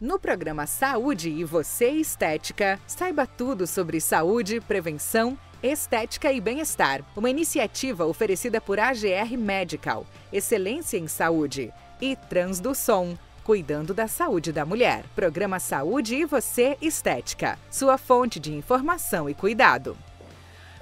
No programa Saúde e Você Estética, saiba tudo sobre saúde, prevenção, estética e bem-estar. Uma iniciativa oferecida por AGR Medical, excelência em saúde, e Transduson, cuidando da saúde da mulher. Programa Saúde e Você Estética, sua fonte de informação e cuidado.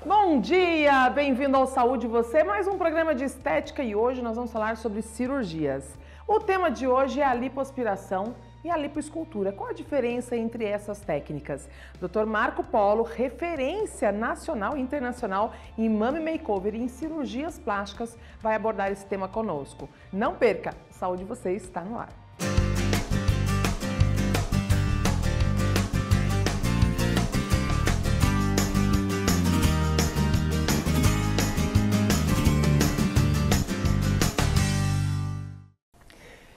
Bom dia, bem-vindo ao Saúde e Você, mais um programa de estética e hoje nós vamos falar sobre cirurgias. O tema de hoje é a lipoaspiração e a lipoescultura. Qual a diferença entre essas técnicas? Dr. Marco Polo, referência nacional e internacional em Mummy Makeover e em cirurgias plásticas, vai abordar esse tema conosco. Não perca, Saúde e Você está no ar.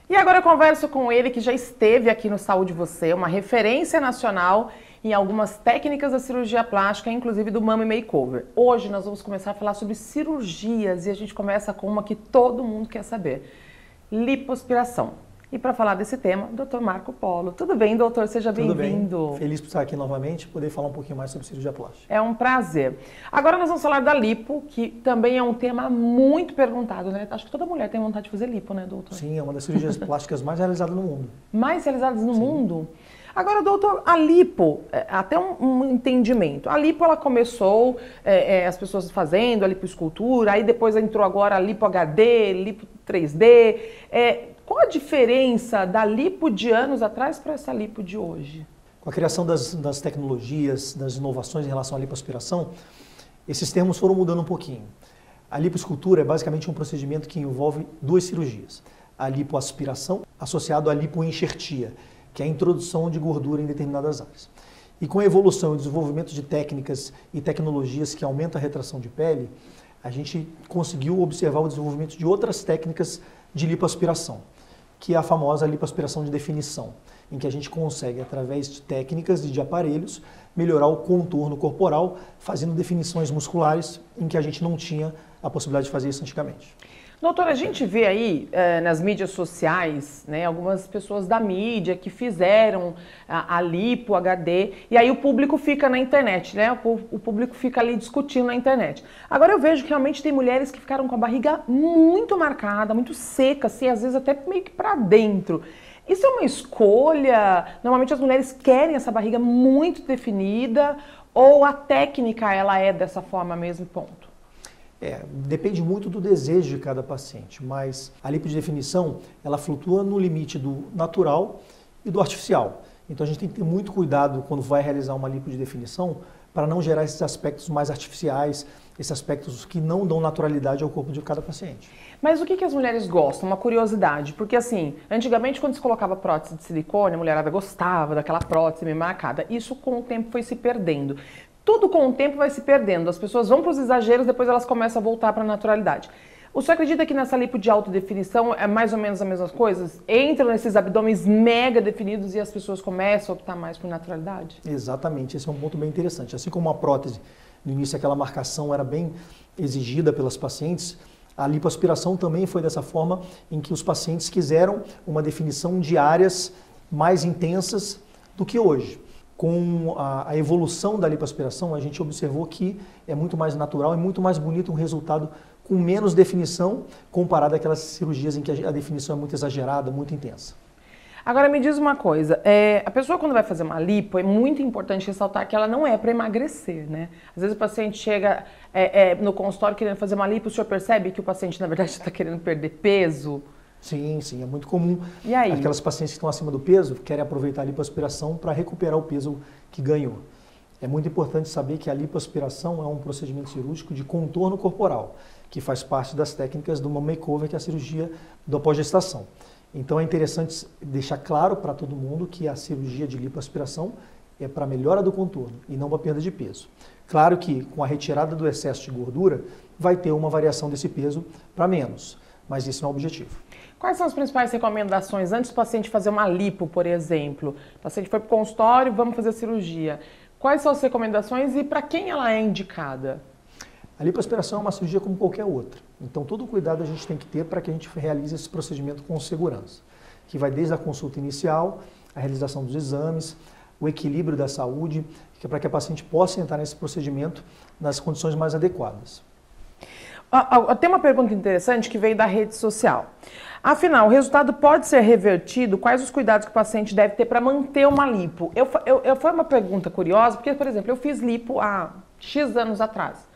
E agora eu converso com ele que já esteve aqui no Saúde Você, uma referência nacional em algumas técnicas da cirurgia plástica, inclusive do Mummy Makeover. Hoje nós vamos começar a falar sobre cirurgias e a gente começa com uma que todo mundo quer saber: lipoaspiração. E para falar desse tema, Dr. Marco Polo. Tudo bem, doutor? Seja bem-vindo. Tudo bem. Feliz por estar aqui novamente, poder falar um pouquinho mais sobre cirurgia plástica. É um prazer. Agora nós vamos falar da lipo, que também é um tema muito perguntado, né? Acho que toda mulher tem vontade de fazer lipo, né, doutor? Sim, é uma das cirurgias plásticas mais realizadas no mundo. Mais realizadas no mundo? Agora, doutor, a lipo, até um entendimento. A lipo, ela começou, as pessoas fazendo a lipoescultura, aí depois entrou agora a lipo HD, lipo 3D. Qual a diferença da lipo de anos atrás para essa lipo de hoje? Com a criação das tecnologias, das inovações em relação à lipoaspiração, esses termos foram mudando um pouquinho. A lipoescultura é basicamente um procedimento que envolve duas cirurgias. A lipoaspiração, associado à lipoenxertia, que é a introdução de gordura em determinadas áreas. E com a evolução e desenvolvimento de técnicas e tecnologias que aumentam a retração de pele, a gente conseguiu observar o desenvolvimento de outras técnicas de lipoaspiração, que é a famosa lipoaspiração de definição, em que a gente consegue, através de técnicas e de aparelhos, melhorar o contorno corporal, fazendo definições musculares em que a gente não tinha a possibilidade de fazer isso antigamente. Doutora, a gente vê aí nas mídias sociais, né, algumas pessoas da mídia que fizeram a lipo HD e aí o público fica na internet, né? O público fica ali discutindo na internet. Agora eu vejo que realmente tem mulheres que ficaram com a barriga muito marcada, muito seca, assim, às vezes até meio que pra dentro. Isso é uma escolha? Normalmente as mulheres querem essa barriga muito definida ou a técnica ela é dessa forma mesmo, ponto? Depende muito do desejo de cada paciente, mas a lipo de definição, ela flutua no limite do natural e do artificial. Então a gente tem que ter muito cuidado quando vai realizar uma lipo de definição para não gerar esses aspectos mais artificiais, esses aspectos que não dão naturalidade ao corpo de cada paciente. Mas o que as mulheres gostam? Uma curiosidade, porque assim, antigamente quando se colocava prótese de silicone, a mulherada gostava daquela prótese meio marcada. Isso com o tempo foi se perdendo. Tudo com o tempo vai se perdendo, as pessoas vão para os exageros, depois elas começam a voltar para a naturalidade. O senhor acredita que nessa lipo de alta definição é mais ou menos as mesmas coisas? Entram nesses abdômenes mega definidos e as pessoas começam a optar mais por naturalidade? Exatamente, esse é um ponto bem interessante. Assim como a prótese, no início aquela marcação era bem exigida pelas pacientes, a lipoaspiração também foi dessa forma em que os pacientes quiseram uma definição de áreas mais intensas do que hoje. Com a evolução da lipoaspiração, a gente observou que é muito mais natural e muito mais bonito um resultado com menos definição comparado àquelas cirurgias em que a definição é muito exagerada, muito intensa. Agora me diz uma coisa, a pessoa quando vai fazer uma lipo, é muito importante ressaltar que ela não é para emagrecer, né? Às vezes o paciente chega no consultório querendo fazer uma lipo, o senhor percebe que o paciente na verdade está querendo perder peso? Sim, é muito comum. E aí? Aquelas pacientes que estão acima do peso querem aproveitar a lipoaspiração para recuperar o peso que ganhou. É muito importante saber que a lipoaspiração é um procedimento cirúrgico de contorno corporal, que faz parte das técnicas do Mummy Makeover, que é a cirurgia da pós-gestação. Então é interessante deixar claro para todo mundo que a cirurgia de lipoaspiração é para melhora do contorno e não para perda de peso. Claro que com a retirada do excesso de gordura vai ter uma variação desse peso para menos, mas esse não é o objetivo. Quais são as principais recomendações antes do paciente fazer uma lipo, por exemplo? O paciente foi para o consultório, vamos fazer a cirurgia. Quais são as recomendações e para quem ela é indicada? A lipoaspiração é uma cirurgia como qualquer outra. Então todo cuidado a gente tem que ter para que a gente realize esse procedimento com segurança, que vai desde a consulta inicial a realização dos exames, o equilíbrio da saúde, que é para que a paciente possa entrar nesse procedimento nas condições mais adequadas. Tem uma pergunta interessante que veio da rede social. Afinal, o resultado pode ser revertido? Quais os cuidados que o paciente deve ter para manter uma lipo? Foi uma pergunta curiosa, porque, por exemplo, eu fiz lipo há X anos atrás.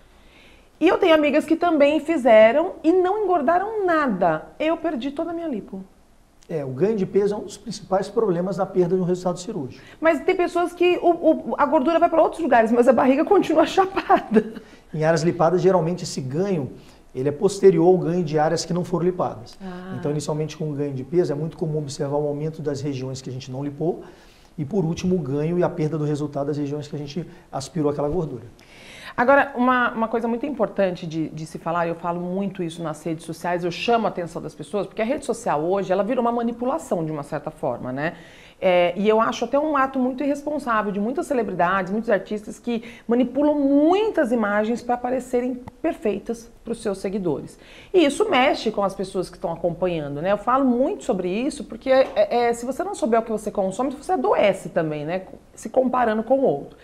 E eu tenho amigas que também fizeram e não engordaram nada. Eu perdi toda a minha lipo. O ganho de peso é um dos principais problemas na perda de um resultado cirúrgico. Mas tem pessoas que a gordura vai para outros lugares, mas a barriga continua chapada. Em áreas lipadas, geralmente esse ganho ele é posterior ao ganho de áreas que não foram lipadas. Então, inicialmente, com o ganho de peso, é muito comum observar o aumento das regiões que a gente não lipou e, por último, o ganho e a perda do resultado das regiões que a gente aspirou aquela gordura. Agora, uma coisa muito importante de se falar, eu falo muito isso nas redes sociais, eu chamo a atenção das pessoas, porque a rede social hoje, ela virou uma manipulação de uma certa forma, né? E eu acho até um ato muito irresponsável de muitas celebridades, muitos artistas que manipulam muitas imagens para parecerem perfeitas para os seus seguidores. E isso mexe com as pessoas que estão acompanhando, né? Eu falo muito sobre isso porque se você não souber o que você consome, você adoece também, né? Se comparando com o outro.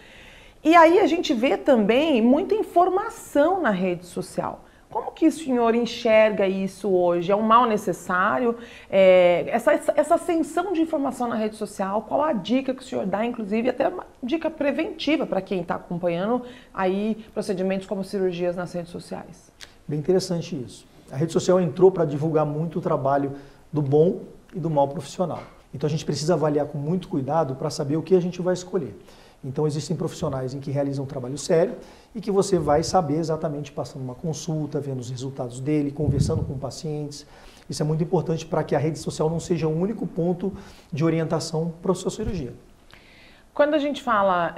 E aí a gente vê também muita informação na rede social. Como que o senhor enxerga isso hoje? É um mal necessário? Essa ascensão de informação na rede social, qual a dica que o senhor dá, inclusive, até uma dica preventiva para quem está acompanhando aí procedimentos como cirurgias nas redes sociais? Bem interessante isso. A rede social entrou para divulgar muito o trabalho do bom e do mal profissional. Então a gente precisa avaliar com muito cuidado para saber o que a gente vai escolher. Então existem profissionais em que realizam um trabalho sério e que você vai saber exatamente passando uma consulta, vendo os resultados dele, conversando com pacientes. Isso é muito importante para que a rede social não seja o único ponto de orientação para a sua cirurgia. Quando a gente fala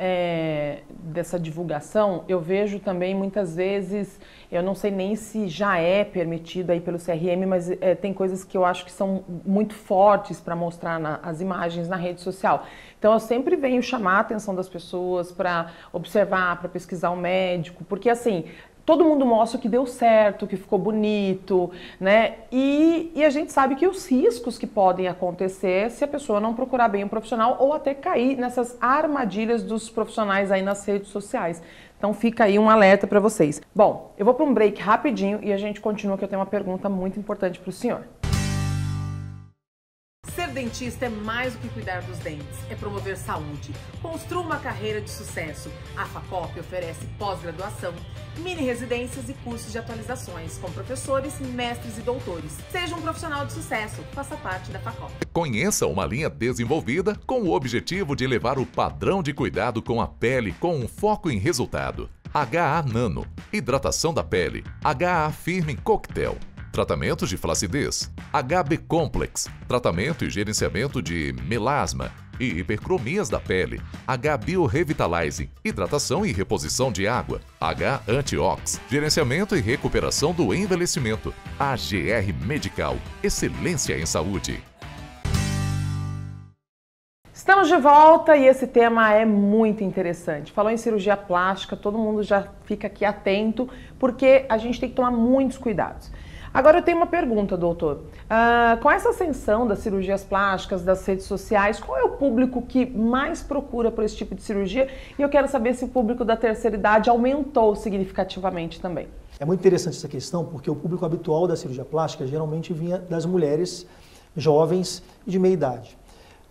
dessa divulgação, eu vejo também muitas vezes, eu não sei nem se já é permitido aí pelo CRM, mas tem coisas que eu acho que são muito fortes para mostrar as imagens na rede social. Então eu sempre venho chamar a atenção das pessoas para observar, para pesquisar o médico, porque assim, todo mundo mostra que deu certo, que ficou bonito, né? E a gente sabe que os riscos que podem acontecer se a pessoa não procurar bem um profissional ou até cair nessas armadilhas dos profissionais aí nas redes sociais. Então fica aí um alerta para vocês. Bom, eu vou para um break rapidinho e a gente continua, que eu tenho uma pergunta muito importante para o senhor. Ser dentista é mais do que cuidar dos dentes, é promover saúde. Construa uma carreira de sucesso. A FACOP oferece pós-graduação, mini-residências e cursos de atualizações com professores, mestres e doutores. Seja um profissional de sucesso, faça parte da FACOP. Conheça uma linha desenvolvida com o objetivo de elevar o padrão de cuidado com a pele com um foco em resultado. HA Nano, hidratação da pele. HA Firme Cocktail. Tratamentos de flacidez, HB Complex, tratamento e gerenciamento de melasma e hipercromias da pele, H Biorevitalizing, hidratação e reposição de água, H Antiox, gerenciamento e recuperação do envelhecimento, AGR Medical, excelência em saúde. Estamos de volta e esse tema é muito interessante. Falou em cirurgia plástica, todo mundo já fica aqui atento, porque a gente tem que tomar muitos cuidados. Agora eu tenho uma pergunta, doutor. Com essa ascensão das cirurgias plásticas, das redes sociais, qual é o público que mais procura por esse tipo de cirurgia? E eu quero saber se o público da terceira idade aumentou significativamente também. É muito interessante essa questão, porque o público habitual da cirurgia plástica geralmente vinha das mulheres jovens e de meia idade.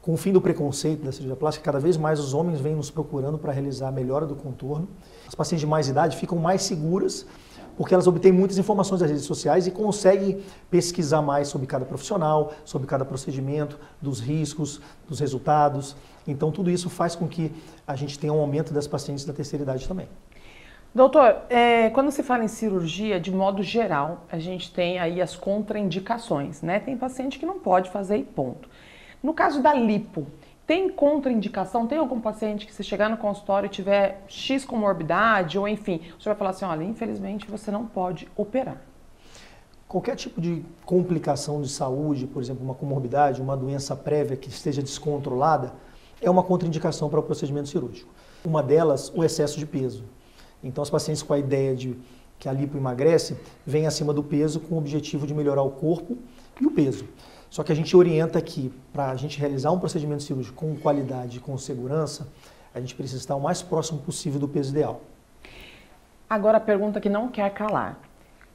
Com o fim do preconceito da cirurgia plástica, cada vez mais os homens vêm nos procurando para realizar a melhora do contorno. As pacientes de mais idade ficam mais seguras, porque elas obtêm muitas informações das redes sociais e conseguem pesquisar mais sobre cada profissional, sobre cada procedimento, dos riscos, dos resultados. Então, tudo isso faz com que a gente tenha um aumento das pacientes da terceira idade também. Doutor, quando se fala em cirurgia, de modo geral, a gente tem aí as contraindicações, né? Tem paciente que não pode fazer e ponto. No caso da lipo, tem contraindicação? Tem algum paciente que se chegar no consultório e tiver X comorbidade, ou enfim, o senhor vai falar assim, olha, infelizmente você não pode operar? Qualquer tipo de complicação de saúde, por exemplo, uma comorbidade, uma doença prévia que esteja descontrolada, é uma contraindicação para o procedimento cirúrgico. Uma delas, o excesso de peso. Então, as pacientes com a ideia de que a lipo emagrece, vêm acima do peso com o objetivo de melhorar o corpo e o peso. Só que a gente orienta que para a gente realizar um procedimento cirúrgico com qualidade e com segurança, a gente precisa estar o mais próximo possível do peso ideal. Agora a pergunta que não quer calar.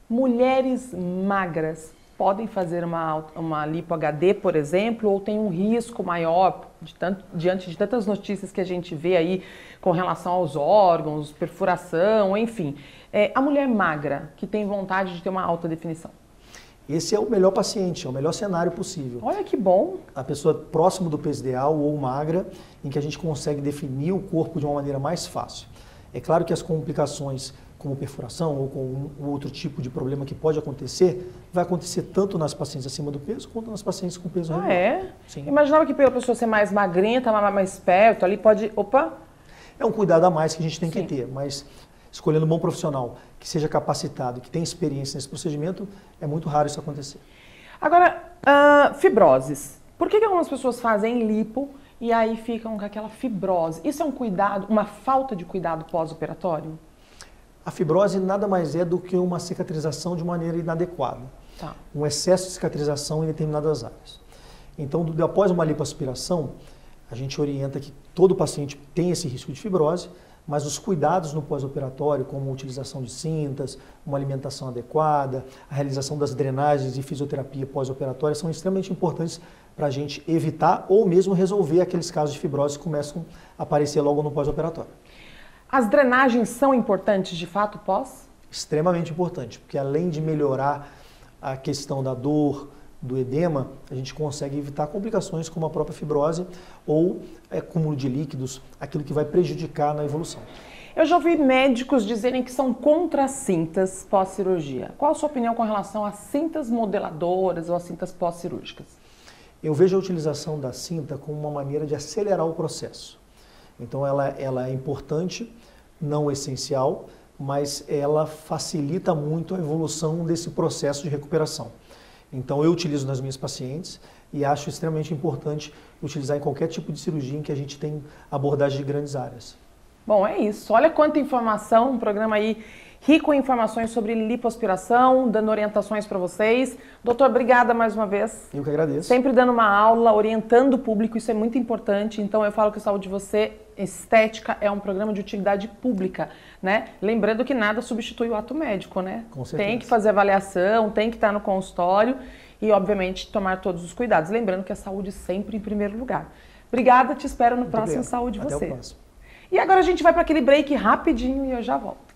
Mulheres magras podem fazer uma lipo HD, por exemplo, ou tem um risco maior diante de tantas notícias que a gente vê aí com relação aos órgãos, perfuração, enfim. A mulher magra que tem vontade de ter uma alta definição. Esse é o melhor paciente, é o melhor cenário possível. Olha que bom! A pessoa próximo do peso ideal ou magra, em que a gente consegue definir o corpo de uma maneira mais fácil. É claro que as complicações, como perfuração ou com outro tipo de problema que pode acontecer, vai acontecer tanto nas pacientes acima do peso quanto nas pacientes com peso regular. É? Sim. Imaginava que pela pessoa ser mais magrinha, estar mais perto, ali pode... Opa! É um cuidado a mais que a gente tem Sim. que ter, mas escolhendo um bom profissional que seja capacitado, que tenha experiência nesse procedimento, é muito raro isso acontecer. Agora, fibroses. Por que algumas pessoas fazem lipo e aí ficam com aquela fibrose? Isso é um cuidado, uma falta de cuidado pós-operatório? A fibrose nada mais é do que uma cicatrização de maneira inadequada. Tá. Um excesso de cicatrização em determinadas áreas. Então, após uma lipoaspiração, a gente orienta que todo paciente tem esse risco de fibrose, mas os cuidados no pós-operatório, como a utilização de cintas, uma alimentação adequada, a realização das drenagens e fisioterapia pós-operatória são extremamente importantes para a gente evitar ou mesmo resolver aqueles casos de fibrose que começam a aparecer logo no pós-operatório. As drenagens são importantes de fato pós? Extremamente importante, porque além de melhorar a questão da dor, do edema, a gente consegue evitar complicações como a própria fibrose ou acúmulo de líquidos, aquilo que vai prejudicar na evolução. Eu já ouvi médicos dizerem que são contra as cintas pós-cirurgia. Qual a sua opinião com relação às cintas modeladoras ou às cintas pós-cirúrgicas? Eu vejo a utilização da cinta como uma maneira de acelerar o processo. Então ela é importante, não essencial, mas ela facilita muito a evolução desse processo de recuperação. Então eu utilizo nas minhas pacientes e acho extremamente importante utilizar em qualquer tipo de cirurgia em que a gente tem abordagem de grandes áreas. Bom, é isso. Olha quanta informação, um programa aí rico em informações sobre lipoaspiração, dando orientações para vocês. Doutor, obrigada mais uma vez. Eu que agradeço. Sempre dando uma aula, orientando o público, isso é muito importante. Então eu falo que Saúde de Você, Estética, é um programa de utilidade pública, né? Lembrando que nada substitui o ato médico, né? Com certeza. Tem que fazer avaliação, tem que estar no consultório e, obviamente, tomar todos os cuidados. Lembrando que a saúde sempre em primeiro lugar. Obrigada, te espero no próximo Saúde de Você. Até o próximo. E agora a gente vai para aquele break rapidinho e eu já volto.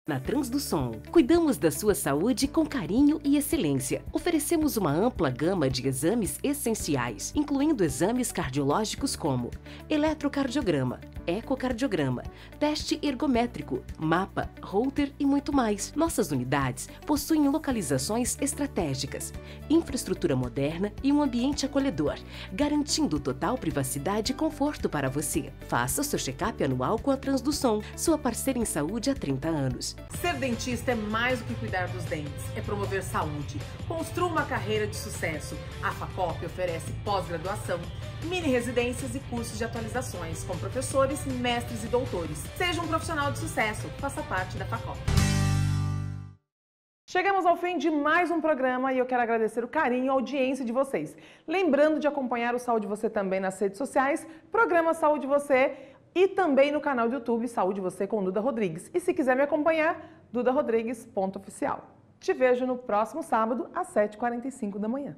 Na Transduson, cuidamos da sua saúde com carinho e excelência. Oferecemos uma ampla gama de exames essenciais, incluindo exames cardiológicos como eletrocardiograma, ecocardiograma, teste ergométrico, mapa, Holter e muito mais. Nossas unidades possuem localizações estratégicas, infraestrutura moderna e um ambiente acolhedor, garantindo total privacidade e conforto para você. Faça o seu check-up anual com a Transduson, sua parceira em saúde há 30 anos. Ser dentista é mais do que cuidar dos dentes, é promover saúde. Construa uma carreira de sucesso. A FACOP oferece pós-graduação, mini-residências e cursos de atualizações com professores, mestres e doutores. Seja um profissional de sucesso, faça parte da FACOP. Chegamos ao fim de mais um programa e eu quero agradecer o carinho e a audiência de vocês. Lembrando de acompanhar o Saúde Você também nas redes sociais, programa Saúde Você, e também no canal do YouTube Saúde Você com Duda Rodrigues. E se quiser me acompanhar, dudarodrigues.oficial. Te vejo no próximo sábado às 7h45 da manhã.